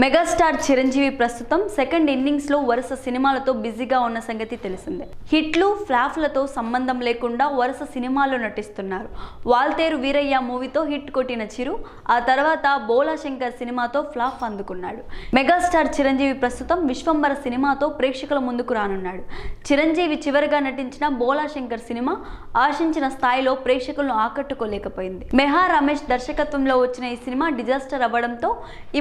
Megastar Chiranjeevi ప్రస్తుతం second innings లో వరుస సినిమాలతో బిజీగా ఉన్న సంగతి తెలిసిందే. హిట్లు ఫ్లాఫ్లతో సంబంధం లేకుండా వరుస సినిమాల్లో నటిస్తున్నారు. వాల్తేరు వీరయ్య మూవీతో హిట్ కొట్టిన చిరు ఆ తర్వాత బోలా శంకర్ సినిమాతో ఫ్లాప్ అందుకున్నాడు. మెగాస్టార్ చిరంజీవి ప్రస్తుతం విశ్వంబర సినిమాతో ప్రేక్షకుల ముందుకు రానున్నాడు. చిరంజీవి చివరిగా నటించిన బోలా శంకర్ సినిమా ఆశించిన స్థాయిలో ప్రేక్షకులను ఆకట్టుకోలేకపోయింది. మెహా రమేష్ దర్శకత్వంలో వచ్చిన ఈ సినిమా డిజాస్టర్ అవ్వడంతో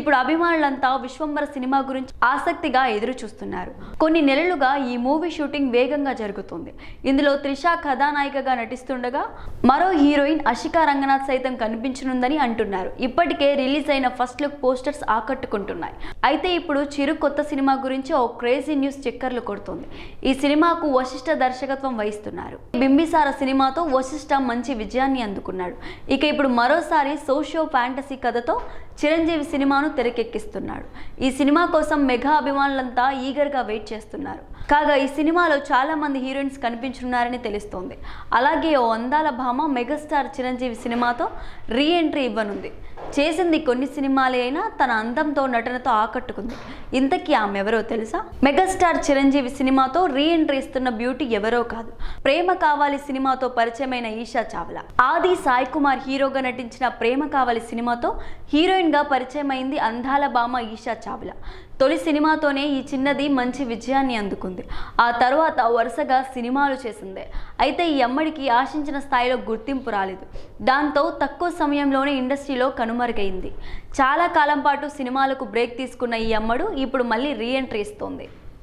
ఇప్పుడు అభిమానులంతా విశ్వంబర సినిమా గురించి ఆసక్తిగా ఎదురు చూస్తున్నారు. కొన్ని నెలలుగా ఈ మూవీ షూటింగ్ వేగంగా జరుగుతుంది. ఇందులో త్రిష కథానాయికగా నటిస్తుండగా మరో హీరోయిన్ అషికా రంగనాథ్ సైతం కనిపించనుందని అంటున్నారు. ఇప్పటికే రిలీజ్ అయిన ఫస్ట్ లుక్ పోస్టర్స్ ఆకట్టుకుంటున్నాయి. అయితే ఇప్పుడు చిరు కొత్త సినిమా గురించి ఓ క్రేజీ న్యూస్ చక్కర్లు కొడుతుంది. ఈ సినిమాకు వశిష్ఠ దర్శకత్వం వహిస్తున్నారు. బింబిసార సినిమాతో వశిష్ఠ మంచి విజయాన్ని అందుకున్నాడు. ఇక ఇప్పుడు మరోసారి సోషియో ఫ్యాంటసీ కథతో చిరంజీవి సినిమాను తెరకెక్కిస్తున్నాడు. ఈ సినిమా కోసం మెగా అభిమానులంతా ఈగర్గా వెయిట్ చేస్తున్నారు. కాగా ఈ సినిమాలో చాలా మంది హీరోయిన్స్ కనిపించనున్నారని తెలుస్తోంది. అలాగే ఓ అందాల భామ మెగాస్టార్ చిరంజీవి సినిమాతో రీ ఎంట్రీ ఇవ్వనుంది. చేసింది కొన్ని సినిమాలే అయినా తన అందంతో నటనతో ఆకట్టుకుంది. ఇంతకీ ఆమె ఎవరో తెలుసా? మెగాస్టార్ చిరంజీవి సినిమాతో రీ ఎంట్రీ ఇస్తున్న బ్యూటీ ఎవరో కాదు, ప్రేమ కావాలి సినిమాతో పరిచయమైన ఈషా చావ్లా. ఆది సాయి కుమార్ హీరోగా నటించిన ప్రేమ కావాలి సినిమాతో హీరోయిన్ గా పరిచయమైంది అందాల భామ ఈషా చావ్లా. తొలి సినిమాతోనే ఈ చిన్నది మంచి విజయాన్ని అందుకుంది. ఆ తర్వాత వరుసగా సినిమాలు చేసింది. అయితే ఈ అమ్మడికి ఆశించిన స్థాయిలో గుర్తింపు రాలేదు. దాంతో తక్కువ సమయంలోనే ఇండస్ట్రీలో కనుమరుగైంది. చాలా కాలం పాటు సినిమాలకు బ్రేక్ తీసుకున్న ఈ అమ్మడు ఇప్పుడు మళ్ళీ రీ ఎంట్రీ ఇస్తోంది.